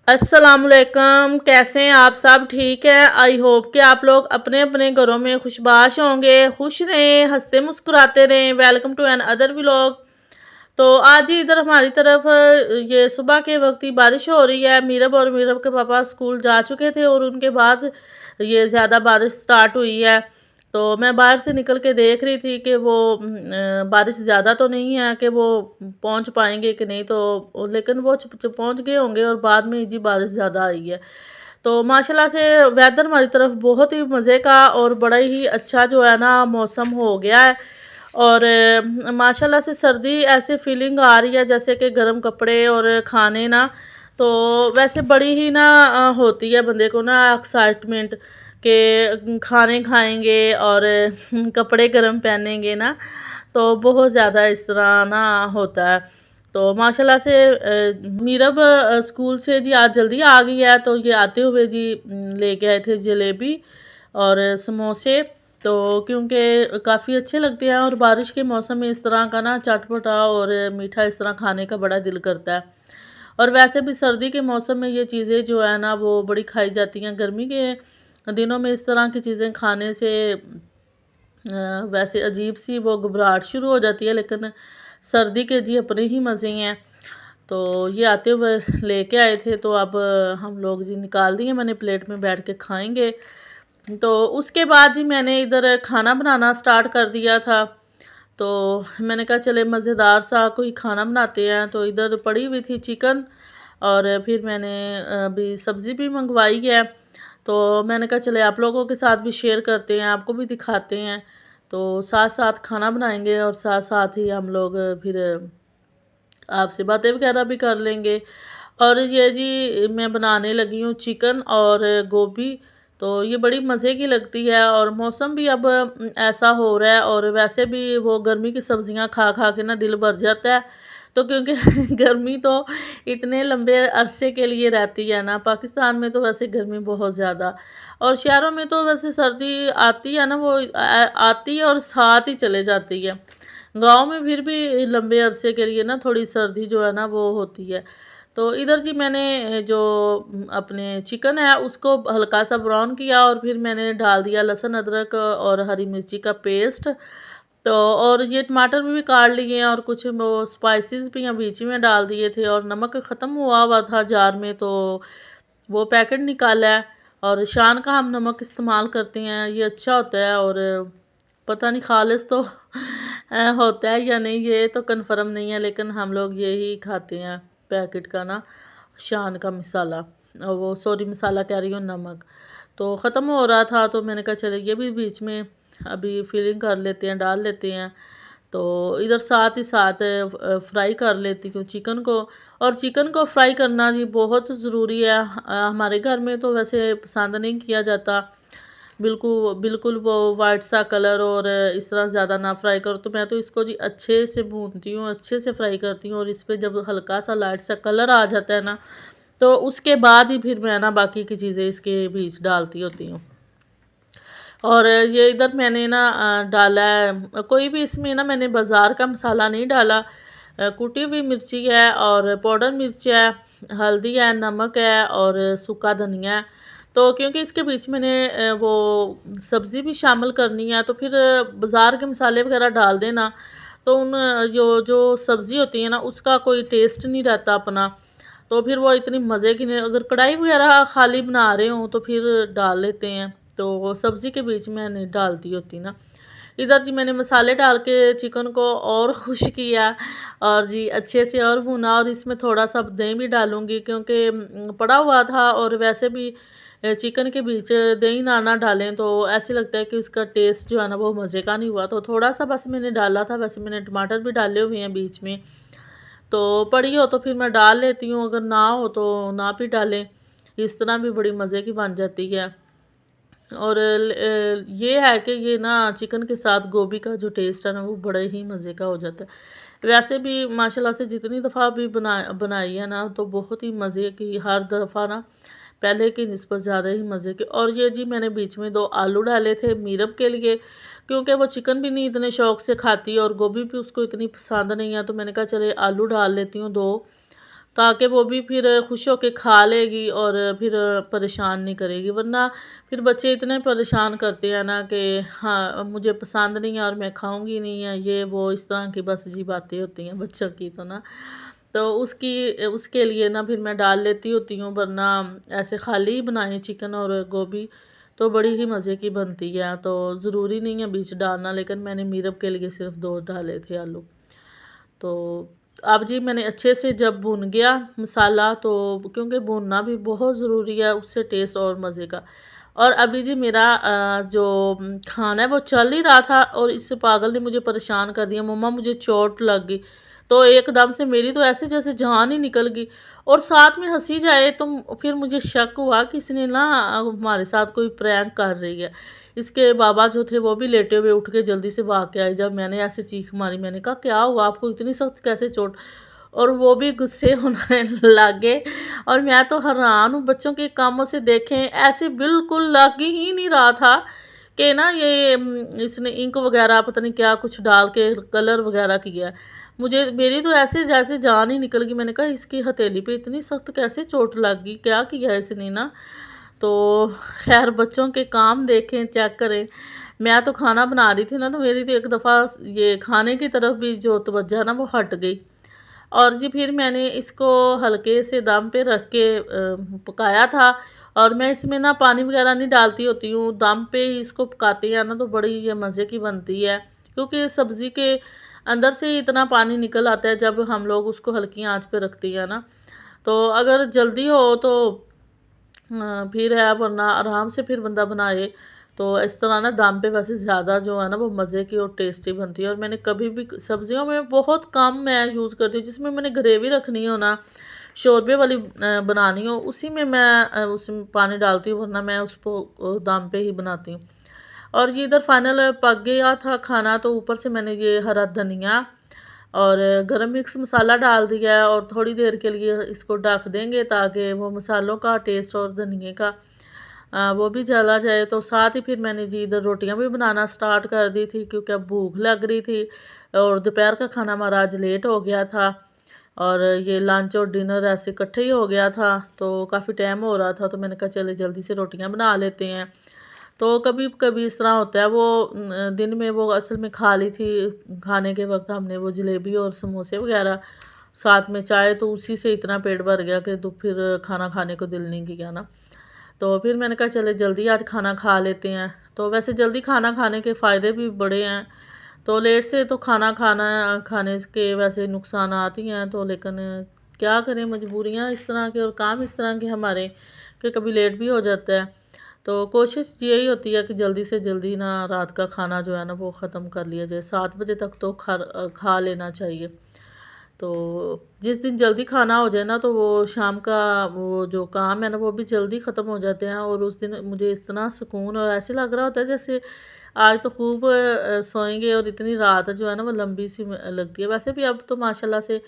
अस्सलामुअलैकुम। कैसे हैं आप सब? ठीक है। आई होप कि आप लोग अपने अपने घरों में खुशबाश होंगे, खुश रहें, हंसते मुस्कुराते रहें। Welcome to another vlog. तो आज ही इधर हमारी तरफ ये सुबह के वक्त ही बारिश हो रही है। मीरब और मीरब के पापा स्कूल जा चुके थे और उनके बाद ये ज़्यादा बारिश स्टार्ट हुई है। तो मैं बाहर से निकल के देख रही थी कि वो बारिश ज़्यादा तो नहीं है कि वो पहुंच पाएंगे कि नहीं, तो लेकिन वो पहुंच गए होंगे और बाद में जी बारिश ज़्यादा आई है। तो माशाल्लाह से वेदर हमारी तरफ बहुत ही मज़े का और बड़ा ही अच्छा जो है ना मौसम हो गया है। और माशाल्लाह से सर्दी ऐसे फीलिंग आ रही है जैसे कि गर्म कपड़े और खाने ना, तो वैसे बड़ी ही ना होती है बंदे को ना एक्साइटमेंट के खाने खाएंगे और कपड़े गर्म पहनेंगे ना, तो बहुत ज़्यादा इस तरह ना होता है। तो माशाल्लाह से मीरब स्कूल से जी आज जल्दी आ गई है, तो ये आते हुए जी लेके आए थे जलेबी और समोसे। तो क्योंकि काफ़ी अच्छे लगते हैं और बारिश के मौसम में इस तरह का ना चटपटा और मीठा इस तरह खाने का बड़ा दिल करता है। और वैसे भी सर्दी के मौसम में ये चीज़ें जो है ना वो बड़ी खाई जाती हैं। गर्मी के दिनों में इस तरह की चीज़ें खाने से वैसे अजीब सी वो घबराहट शुरू हो जाती है, लेकिन सर्दी के जी अपने ही मज़े हैं। तो ये आते हुए लेके आए थे, तो अब हम लोग जी निकाल दिए मैंने प्लेट में, बैठ के खाएंगे। तो उसके बाद जी मैंने इधर खाना बनाना स्टार्ट कर दिया था। तो मैंने कहा चले मज़ेदार सा कोई खाना बनाते हैं। तो इधर पड़ी हुई थी चिकन और फिर मैंने अभी सब्ज़ी भी मंगवाई है। तो मैंने कहा चले आप लोगों के साथ भी शेयर करते हैं, आपको भी दिखाते हैं। तो साथ साथ खाना बनाएंगे और साथ साथ ही हम लोग फिर आपसे बातें वगैरह भी कर लेंगे। और ये जी मैं बनाने लगी हूँ चिकन और गोभी। तो ये बड़ी मज़े की लगती है और मौसम भी अब ऐसा हो रहा है और वैसे भी वो गर्मी की सब्जियां खा खा के ना दिल भर जाता है। तो क्योंकि गर्मी तो इतने लंबे अरसे के लिए रहती है ना, पाकिस्तान में तो वैसे गर्मी बहुत ज़्यादा, और शहरों में तो वैसे सर्दी आती है ना, वो आती है और साथ ही चले जाती है। गाँव में फिर भी लंबे अरसे के लिए ना थोड़ी सर्दी जो है ना वो होती है। तो इधर जी मैंने जो अपने चिकन है उसको हल्का सा ब्राउन किया और फिर मैंने डाल दिया लहसुन अदरक और हरी मिर्ची का पेस्ट। तो और ये टमाटर भी काट लिए हैं और कुछ वो स्पाइसेस भी यहाँ बीच में डाल दिए थे, और नमक ख़त्म हुआ हुआ था जार में, तो वो पैकेट निकाला है। और शान का हम नमक इस्तेमाल करते हैं, ये अच्छा होता है। और पता नहीं खालिस तो होता है या नहीं, ये तो कंफर्म नहीं है, लेकिन हम लोग यही खाते हैं पैकेट का ना, शान का मसाला। वो सॉरी मसाला कह रही हूँ, नमक। तो ख़त्म हो रहा था तो मैंने कहा चले ये भी बीच में अभी फिलिंग कर लेते हैं, डाल लेते हैं। तो इधर साथ ही साथ फ्राई कर लेती हूँ चिकन को। और चिकन को फ्राई करना जी बहुत ज़रूरी है। हमारे घर में तो वैसे पसंद नहीं किया जाता, बिल्कुल बिल्कुल वो वाइट सा कलर और इस तरह ज़्यादा ना फ्राई करो। तो मैं तो इसको जी अच्छे से भूनती हूँ, अच्छे से फ्राई करती हूँ, और इस पर जब हल्का सा लाइट सा कलर आ जाता है ना, तो उसके बाद ही फिर मैं ना बाकी की चीज़ें इसके बीच डालती होती हूँ। और ये इधर मैंने ना डाला है कोई भी, इसमें ना मैंने बाज़ार का मसाला नहीं डाला। कुटी हुई मिर्ची है और पाउडर मिर्च है, हल्दी है, नमक है और सूखा धनिया है। तो क्योंकि इसके बीच मैंने वो सब्ज़ी भी शामिल करनी है, तो फिर बाज़ार के मसाले वगैरह डाल देना, तो उन जो जो सब्ज़ी होती है ना उसका कोई टेस्ट नहीं रहता अपना। तो फिर वो इतनी मज़े की नहीं, अगर कढ़ाई वगैरह खाली बना रहे हों तो फिर डाल लेते हैं। तो वो सब्ज़ी के बीच में नहीं डालती होती ना। इधर जी मैंने मसाले डाल के चिकन को और खुश किया और जी अच्छे से और भुना, और इसमें थोड़ा सा दही भी डालूँगी क्योंकि पड़ा हुआ था, और वैसे भी चिकन के बीच दही ना डालें तो ऐसे लगता है कि उसका टेस्ट जो है ना वो मज़े का नहीं हुआ। तो थोड़ा सा बस मैंने डाला था, वैसे मैंने टमाटर भी डाले हुए हैं बीच में। तो पड़ी हो तो फिर मैं डाल लेती हूँ, अगर ना हो तो ना भी डालें। इस तरह भी बड़ी मज़े की बन जाती है। और ये है कि ये ना चिकन के साथ गोभी का जो टेस्ट है ना वो बड़े ही मज़े का हो जाता है। वैसे भी माशाल्लाह से जितनी दफ़ा भी बनाई है ना, तो बहुत ही मज़े की हर दफ़ा ना पहले की निस्बत ज़्यादा ही मज़े की। और ये जी मैंने बीच में 2 आलू डाले थे मीरब के लिए, क्योंकि वो चिकन भी नहीं इतने शौक़ से खाती और गोभी भी उसको इतनी पसंद नहीं है, तो मैंने कहा चले आलू डाल लेती हूँ 2। ताकि वो भी फिर खुश होके खा लेगी और फिर परेशान नहीं करेगी। वरना फिर बच्चे इतने परेशान करते हैं ना कि हाँ मुझे पसंद नहीं है और मैं खाऊंगी नहीं है, ये वो इस तरह की बस जी बातें होती हैं बच्चों की तो ना। तो उसके लिए ना फिर मैं डाल लेती होती हूँ, वरना ऐसे खाली ही बनाए चिकन और गोभी तो बड़ी ही मज़े की बनती है। तो ज़रूरी नहीं है बीच डालना, लेकिन मैंने मीरब के लिए सिर्फ 2 डाले थे आलू। तो अब जी मैंने अच्छे से जब भुन गया मसाला, तो क्योंकि भुनना भी बहुत ज़रूरी है, उससे टेस्ट और मज़े का। और अभी जी मेरा जो खाना है वो चल ही रहा था और इस पागल ने मुझे परेशान कर दिया, मम्मा मुझे चोट लग गई। तो एकदम से मेरी तो ऐसे जैसे जान ही निकल गई, और साथ में हंसी जाए तो फिर मुझे शक हुआ कि इसने ना हमारे साथ कोई प्रैंक कर रही है। इसके बाबा जो थे वो भी लेटे हुए उठ के जल्दी से भाग के आए। जब मैंने ऐसे चीख मारी, मैंने कहा क्या हुआ आपको, इतनी सख्त कैसे चोट? और वो भी गुस्से होने लगे। और मैं तो हैरान हूँ बच्चों के कामों से, देखें ऐसे बिल्कुल लग ही नहीं रहा था कि ना ये इसने इंक वगैरह पता नहीं क्या कुछ डाल के कलर वगैरह किया है। मुझे मेरी तो ऐसे जैसे जान ही निकल गई। मैंने कहा इसकी हथेली पे इतनी सख्त कैसे चोट लग गई, क्या किया है इसने ना। तो खैर बच्चों के काम देखें, चेक करें। मैं तो खाना बना रही थी ना, तो मेरी तो एक दफ़ा ये खाने की तरफ भी जो तवज्जो है ना वो हट गई। और जी फिर मैंने इसको हल्के से दम पे रख के पकाया था। और मैं इसमें ना पानी वगैरह नहीं डालती होती हूँ, दम पे ही इसको पकाती है ना तो बड़ी ये मज़े की बनती है। क्योंकि सब्ज़ी के अंदर से ही इतना पानी निकल आता है जब हम लोग उसको हल्की आंच पे रखती हैं ना। तो अगर जल्दी हो तो फिर है, वरना आराम से फिर बंदा बनाए तो इस तरह ना दम पे वैसे ज़्यादा जो है ना वो मज़े की और टेस्टी बनती है। और मैंने कभी भी सब्जियों में बहुत कम मैं यूज़ करती हूँ, जिसमें मैंने ग्रेवी रखनी हो ना, शोरबे वाली बनानी हो, उसी में मैं उसमें पानी डालती हूँ, वरना मैं उसको दम पे ही बनाती हूँ। और ये इधर फाइनल पक गया था खाना, तो ऊपर से मैंने ये हरा धनिया और गरम मिक्स मसाला डाल दिया है और थोड़ी देर के लिए इसको ढक देंगे ताकि वो मसालों का टेस्ट और धनिए का वो भी चला जाए। तो साथ ही फिर मैंने जी इधर रोटियां भी बनाना स्टार्ट कर दी थी, क्योंकि अब भूख लग रही थी और दोपहर का खाना हमारा आज लेट हो गया था और ये लंच और डिनर ऐसे इकट्ठे ही हो गया था, तो काफ़ी टाइम हो रहा था। तो मैंने कहा चले जल्दी से रोटियां बना लेते हैं। तो कभी कभी इस तरह होता है, वो दिन में वो असल में खा ली थी, खाने के वक्त हमने वो जलेबी और समोसे वगैरह साथ में चाय, तो उसी से इतना पेट भर गया कि तो फिर खाना खाने को दिल नहीं किया ना। तो फिर मैंने कहा चले जल्दी आज खाना खा लेते हैं। तो वैसे जल्दी खाना खाने के फ़ायदे भी बड़े हैं। तो लेट से तो खाने के वैसे नुकसानात ही हैं, तो लेकिन क्या करें, मजबूरियां इस तरह के और काम इस तरह के हमारे कि कभी लेट भी हो जाता है। तो कोशिश यही होती है कि जल्दी से जल्दी ना रात का खाना जो है ना वो ख़त्म कर लिया जाए, 7 बजे तक तो खा लेना चाहिए। तो जिस दिन जल्दी खाना हो जाए ना, तो वो शाम का वो जो काम है ना वो भी जल्दी ख़त्म हो जाते हैं, और उस दिन मुझे इतना सुकून और ऐसे लग रहा होता है जैसे आज तो खूब सोएंगे, और इतनी रात जो है ना वो लंबी सी लगती है। वैसे भी अब तो माशाल्लाह से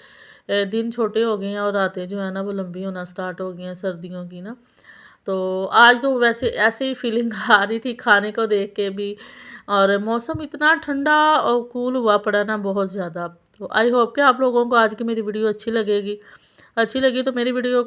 दिन छोटे हो गए हैं और रातें जो है ना वो लंबी होना स्टार्ट हो गई हैं सर्दियों की ना। तो आज तो वैसे ऐसे ही फीलिंग आ रही थी खाने को देख के भी, और मौसम इतना ठंडा और कूल हुआ पड़ा ना बहुत ज़्यादा। तो आई होप कि आप लोगों को आज की मेरी वीडियो अच्छी लगेगी। अच्छी लगी तो मेरी वीडियो